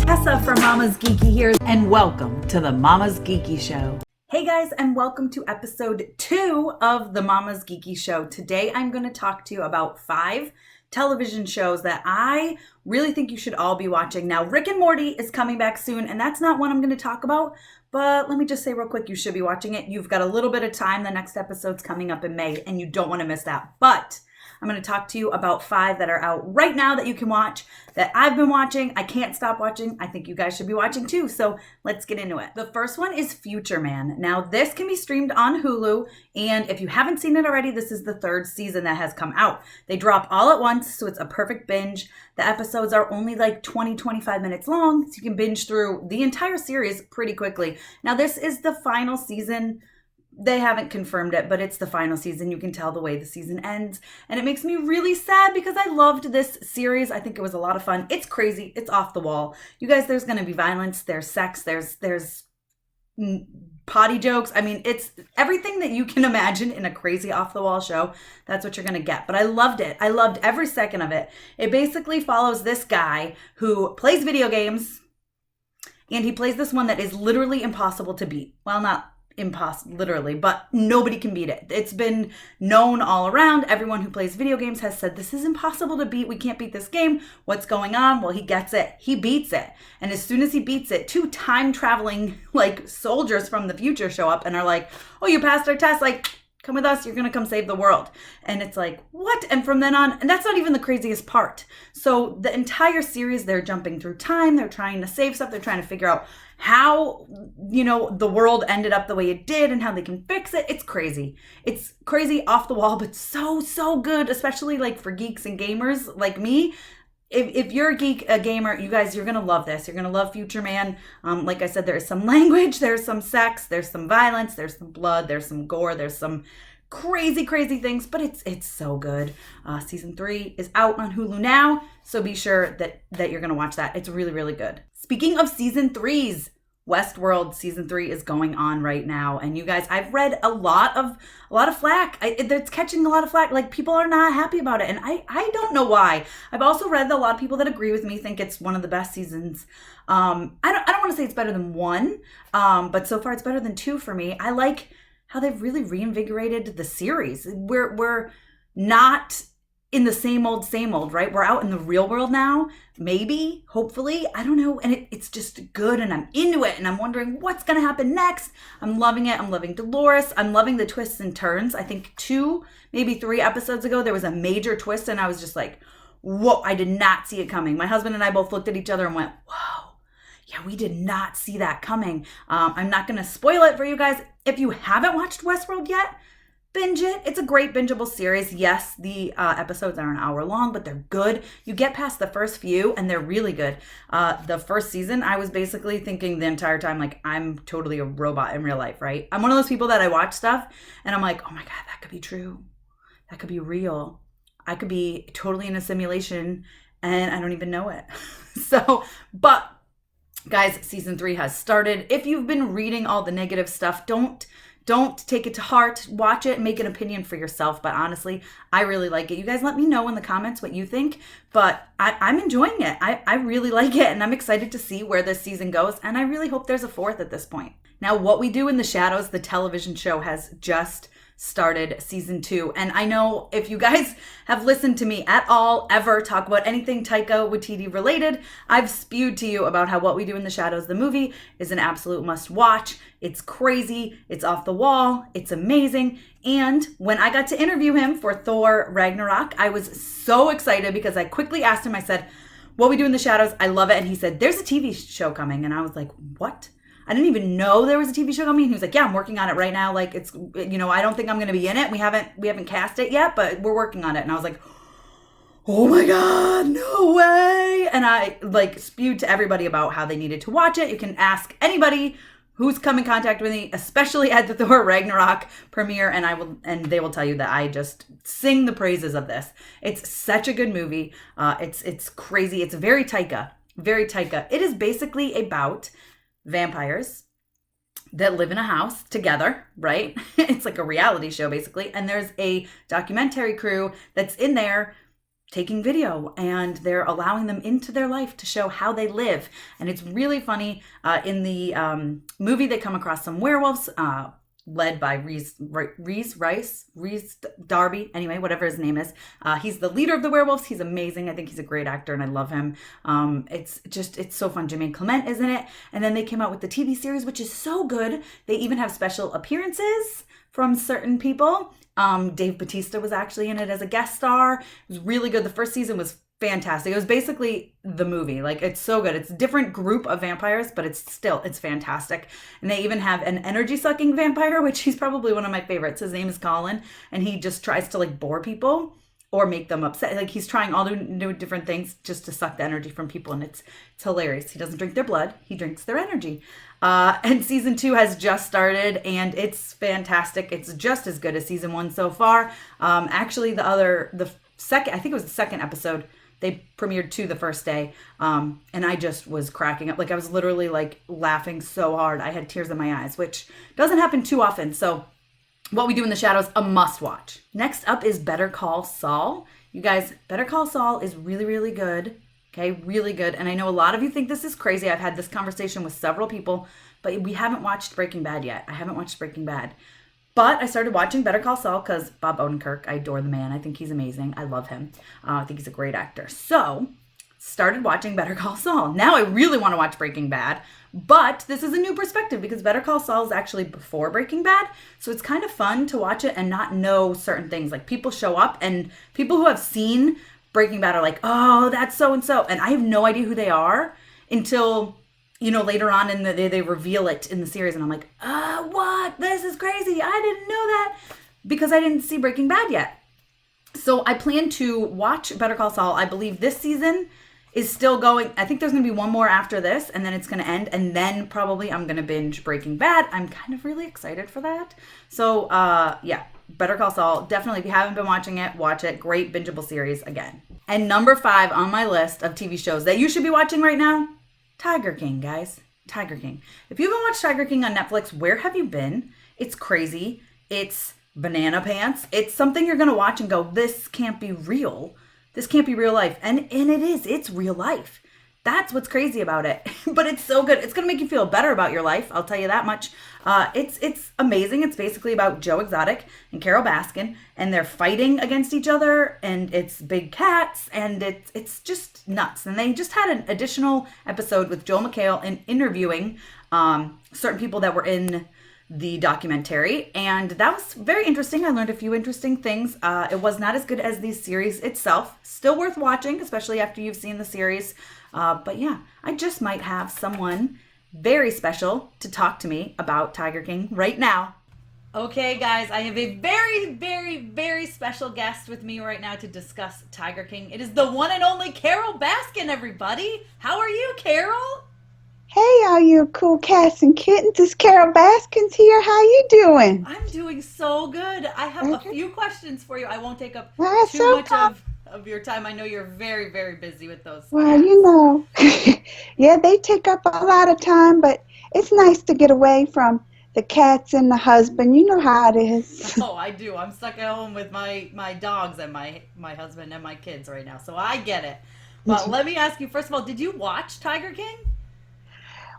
Tessa from Mama's Geeky here, and welcome to the Mama's Geeky Show. Hey guys, and welcome to episode 2 of the Mama's Geeky Show. Today I'm going to talk to you about 5 television shows that I really think you should all be watching. Now, Rick and Morty is coming back soon, and that's not what I'm going to talk about, but let me just say real quick, you should be watching it. You've got a little bit of time. The next episode's coming up in May, and you don't want to miss that. But I'm going to talk to you about 5 that are out right now that you can watch, that I've been watching. I can't stop watching. I think you guys should be watching too. So let's get into it. The first one is Future Man. Now, this can be streamed on Hulu. And if you haven't seen it already, this is the 3rd season that has come out. They drop all at once, so it's a perfect binge. The episodes are only like 20-25 minutes long, so you can binge through the entire series pretty quickly. Now, this is the final season. They haven't confirmed it, but it's the final season. You can tell the way the season ends. And it makes me really sad because I loved this series. I think it was a lot of fun. It's crazy. It's off the wall. You guys, there's going to be violence. There's sex. There's potty jokes. I mean, it's everything that you can imagine in a crazy off the wall show. That's what you're going to get. But I loved it. I loved every second of it. It basically follows this guy who plays video games. And he plays this one that is literally impossible to beat. Well, not impossible, literally, but nobody can beat it. It's been known all around. Everyone who plays video games has said, this is impossible to beat. We can't beat this game. What's going on? Well, he gets it. He beats it. And as soon as he beats it, 2 time traveling like soldiers from the future show up and are like, oh, you passed our test. Like, come with us. You're going to come save the world. And it's like, what? And from then on, and that's not even the craziest part. So the entire series, they're jumping through time. They're trying to save stuff. They're trying to figure out how, the world ended up the way it did and how they can fix it. It's crazy. It's crazy, off the wall, but so good, especially like for geeks and gamers like me. If you're a gamer, you guys, you're going to love this. You're going to love Future Man. Like I said, there is some language, there's some sex, there's some violence, there's some blood, there's some gore, there's some crazy things, but it's so good. Season 3 is out on Hulu now, so be sure that you're going to watch that. It's really good. Speaking of season 3s, Westworld season 3 is going on right now, and you guys, I've read a lot of flack. It's catching a lot of flack. Like, people are not happy about it, and I don't know why. I've also read that a lot of people that agree with me think it's one of the best seasons. I don't want to say it's better than 1, but so far it's better than 2 for me. I like how they've really reinvigorated the series. We're not in the same old, right? We're out in the real world now, maybe, hopefully, I don't know. And it's just good, and I'm into it, and I'm wondering what's going to happen next. I'm loving it. I'm loving Dolores. I'm loving the twists and turns. I think 2, maybe 3 episodes ago, there was a major twist, and I was just like, whoa, I did not see it coming. My husband and I both looked at each other and went, whoa, yeah, we did not see that coming. I'm not going to spoil it for you guys. If you haven't watched Westworld yet, binge it. It's a great bingeable series. Yes, the episodes are an hour long, but they're good. You get past the first few, and they're really good. The first season, I was basically thinking the entire time, like, I'm totally a robot in real life, right? I'm one of those people that I watch stuff, and I'm like, oh my God, that could be true. That could be real. I could be totally in a simulation, and I don't even know it. But guys, season 3 has started. If you've been reading all the negative stuff, don't take it to heart. Watch it and make an opinion for yourself. But honestly, I really like it. You guys let me know in the comments what you think. But I'm enjoying it. I really like it. And I'm excited to see where this season goes. And I really hope there's a 4th at this point. Now, What We Do in the Shadows, the television show, has just started season 2. And I know if you guys have listened to me at all, ever talk about anything Taika Waititi related, I've spewed to you about how What We Do in the Shadows, the movie, is an absolute must watch. It's crazy. It's off the wall. It's amazing. And when I got to interview him for Thor Ragnarok, I was so excited because I quickly asked him, I said, What We Do in the Shadows, I love it. And he said, there's a TV show coming. And I was like, what? I didn't even know there was a TV show coming. He was like, yeah, I'm working on it right now. Like, it's, I don't think I'm going to be in it. We haven't cast it yet, but we're working on it. And I was like, oh my God, no way. And I spewed to everybody about how they needed to watch it. You can ask anybody who's come in contact with me, especially at the Thor Ragnarok premiere, and they will tell you that I just sing the praises of this. It's such a good movie. It's crazy. It's very Taika. It is basically about vampires that live in a house together, right? It's like a reality show basically. And there's a documentary crew that's in there taking video and they're allowing them into their life to show how they live. And it's really funny. In the movie, they come across some werewolves led by Reese Darby, anyway, whatever his name is. He's the leader of the werewolves. He's amazing. I think he's a great actor and I love him. It's so fun. Jermaine Clement is in it. And then they came out with the TV series, which is so good. They even have special appearances from certain people. Dave Bautista was actually in it as a guest star. It was really good. The first season was fantastic. It was basically the movie. Like, it's so good. It's a different group of vampires, but it's fantastic. And they even have an energy sucking vampire, which he's probably one of my favorites. His name is Colin, and he just tries to like bore people or make them upset. Like, he's trying all new different things just to suck the energy from people, and it's hilarious. He doesn't drink their blood. He drinks their energy. And season 2 has just started, and it's fantastic. It's just as good as season 1 so far. Actually, the second, I think it was the second episode, they premiered 2 the first day, and I just was cracking up. Like, I was literally like laughing so hard. I had tears in my eyes, which doesn't happen too often. So What We Do in the Shadows, a must watch. Next up is Better Call Saul. You guys, Better Call Saul is really, really good. Okay, really good. And I know a lot of you think this is crazy. I've had this conversation with several people, but we haven't watched Breaking Bad yet. I haven't watched Breaking Bad. But I started watching Better Call Saul because Bob Odenkirk, I adore the man. I think he's amazing. I love him. I think he's a great actor. So, started watching Better Call Saul. Now I really want to watch Breaking Bad, but this is a new perspective because Better Call Saul is actually before Breaking Bad. So it's kind of fun to watch it and not know certain things. Like, people show up and people who have seen Breaking Bad are like, oh, that's so-and-so. And I have no idea who they are until, later on in they reveal it in the series. And I'm like, what? This is crazy. I didn't know that because I didn't see Breaking Bad yet. So I plan to watch Better Call Saul. I believe this season is still going. I think there's going to be one more after this, and then it's going to end. And then probably I'm going to binge Breaking Bad. I'm kind of really excited for that. So, yeah. Better Call Saul. Definitely, if you haven't been watching it, watch it. Great bingeable series again. And number 5 on my list of TV shows that you should be watching right now, Tiger King, guys. Tiger King. If you haven't watched Tiger King on Netflix, where have you been? It's crazy. It's banana pants. It's something you're going to watch and go, this can't be real. This can't be real life. And it is. It's real life. That's what's crazy about it. But it's so good. It's going to make you feel better about your life. I'll tell you that much. It's amazing. It's basically about Joe Exotic and Carol Baskin, and they're fighting against each other, and it's big cats, and it's just nuts. And they just had an additional episode with Joel McHale and interviewing certain people that were in the documentary, and that was very interesting. I learned a few interesting things. It was not as good as the series itself. Still worth watching, especially after you've seen the series. But yeah, I just might have someone very special to talk to me about Tiger King right now. Okay, guys, I have a very, very, very special guest with me right now to discuss Tiger King. It is the one and only Carol Baskin, everybody. How are you, Carol? Hey, all you cool cats and kittens. It's Carol Baskins here. How you doing? I'm doing so good. I have a few questions for you. I won't take up That's too much of your time. I know you're very, very busy with those. Well, yeah, they take up a lot of time, but it's nice to get away from the cats and the husband. You know how it is. Oh, I do. I'm stuck at home with my dogs and my husband and my kids right now, so I get it. Well, let me ask you, first of all, did you watch Tiger King?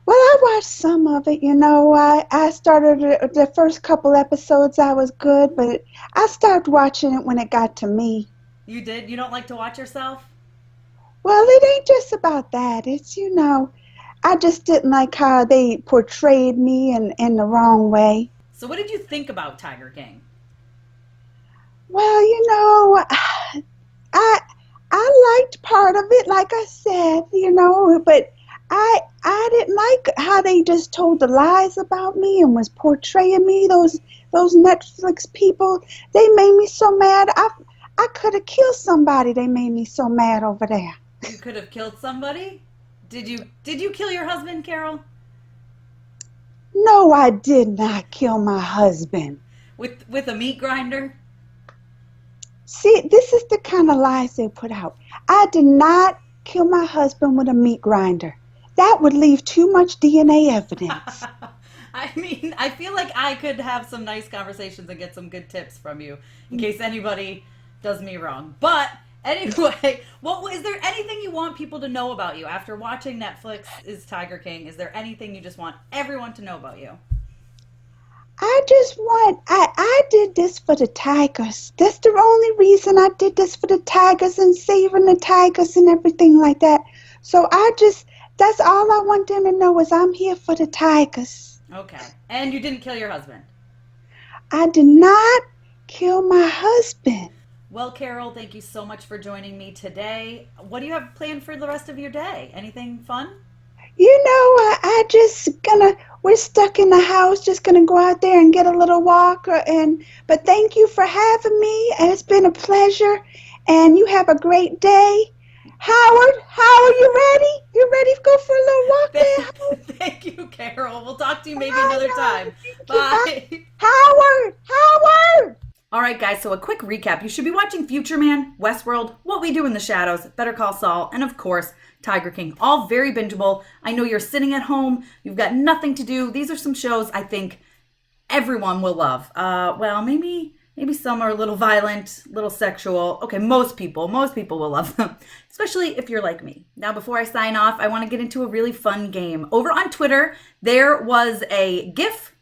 Well, I watched some of it, I started the first couple episodes. I was good, but I stopped watching it when it got to me. You did? You don't like to watch yourself? Well, it ain't just about that. It's, I just didn't like how they portrayed me in the wrong way. So what did you think about Tiger King? Well, I liked part of it, like I said, but I didn't like how they just told the lies about me and was portraying me. Those Netflix people, they made me so mad. I could have killed somebody. They made me so mad over there. You could have killed somebody? Did you kill your husband, Carol? No, I did not kill my husband. With a meat grinder? See, this is the kind of lies they put out. I did not kill my husband with a meat grinder. That would leave too much DNA evidence. I mean, I feel like I could have some nice conversations and get some good tips from you in case anybody does me wrong. But Anyway, is there anything you want people to know about you after watching Netflix is Tiger King? Is there anything you just want everyone to know about you? I did this for the tigers. That's the only reason I did this for the tigers and saving the tigers and everything like that. So that's all I want them to know is I'm here for the tigers. Okay. And you didn't kill your husband? I did not kill my husband. Well, Carol, thank you so much for joining me today. What do you have planned for the rest of your day? Anything fun? We're stuck in the house, just gonna go out there and get a little walk. But thank you for having me. It's been a pleasure, and you have a great day. Howard, you ready? You ready to go for a little walk there? Thank you, Carol. We'll talk to you maybe another time. Bye. Howard! All right, guys, so a quick recap. You should be watching Future Man, Westworld, What We Do in the Shadows, Better Call Saul, and of course, Tiger King. All very bingeable. I know you're sitting at home. You've got nothing to do. These are some shows I think everyone will love. Well, maybe some are a little violent, a little sexual. Okay, most people will love them, especially if you're like me. Now, before I sign off, I want to get into a really fun game. Over on Twitter, there was a GIF,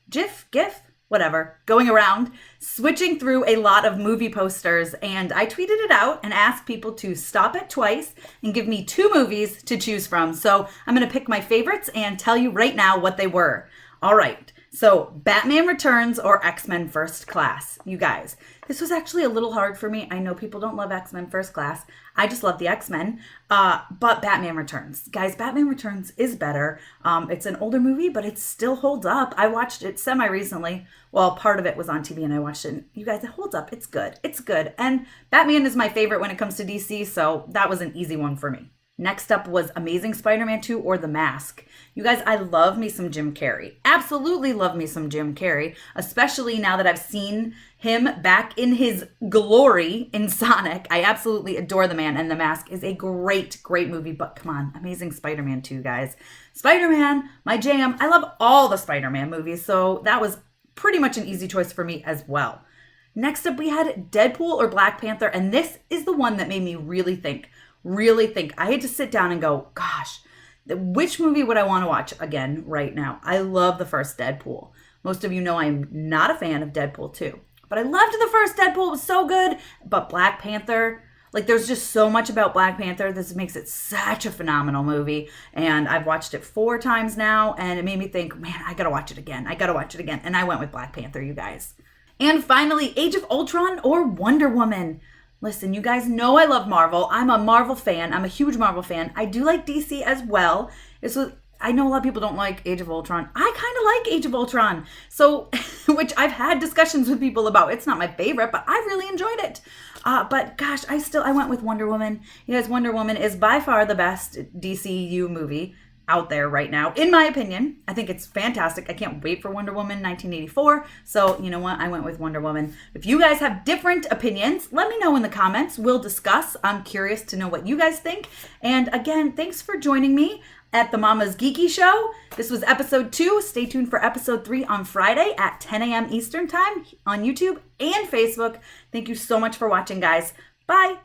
whatever, going around, switching through a lot of movie posters, and I tweeted it out and asked people to stop it twice and give me 2 movies to choose from. So I'm going to pick my favorites and tell you right now what they were. All right. So Batman Returns or X-Men First Class. You guys, this was actually a little hard for me. I know people don't love X-Men First Class. I just love the X-Men. But Batman Returns. Guys, Batman Returns is better. It's an older movie, but it still holds up. I watched it semi-recently. Well, part of it was on TV and I watched it. You guys, it holds up. It's good. It's good. And Batman is my favorite when it comes to DC, so that was an easy one for me. Next up was Amazing Spider-Man 2 or The Mask. You guys, I love me some Jim Carrey. Absolutely love me some Jim Carrey, especially now that I've seen him back in his glory in Sonic. I absolutely adore the man, and The Mask is a great, great movie. But come on, Amazing Spider-Man 2, guys. Spider-Man, my jam. I love all the Spider-Man movies, so that was pretty much an easy choice for me as well. Next up, we had Deadpool or Black Panther, and this is the one that made me really think. I had to sit down and go, gosh, which movie would I want to watch again right now? I love the first Deadpool. Most of you know I'm not a fan of Deadpool 2, but I loved the first Deadpool. It was so good. But Black Panther, like there's just so much about Black Panther. This makes it such a phenomenal movie. And I've watched it 4 times now, and it made me think, man, I got to watch it again. And I went with Black Panther, you guys. And finally, Age of Ultron or Wonder Woman. Listen, you guys know I love Marvel. I'm a Marvel fan. I'm a huge Marvel fan. I do like DC as well. I know a lot of people don't like Age of Ultron. I kind of like Age of Ultron. So, which I've had discussions with people about. It's not my favorite, but I really enjoyed it. But gosh, I went with Wonder Woman. You guys, Wonder Woman is by far the best DCU movie out there right now, in my opinion. I think it's fantastic. I can't wait for Wonder Woman 1984. So, you know what? I went with Wonder Woman. If you guys have different opinions, let me know in the comments. We'll discuss. I'm curious to know what you guys think. And again, thanks for joining me at the Mama's Geeky Show. This was episode 2. Stay tuned for episode 3 on Friday at 10 a.m. Eastern Time on YouTube and Facebook. Thank you so much for watching, guys. Bye.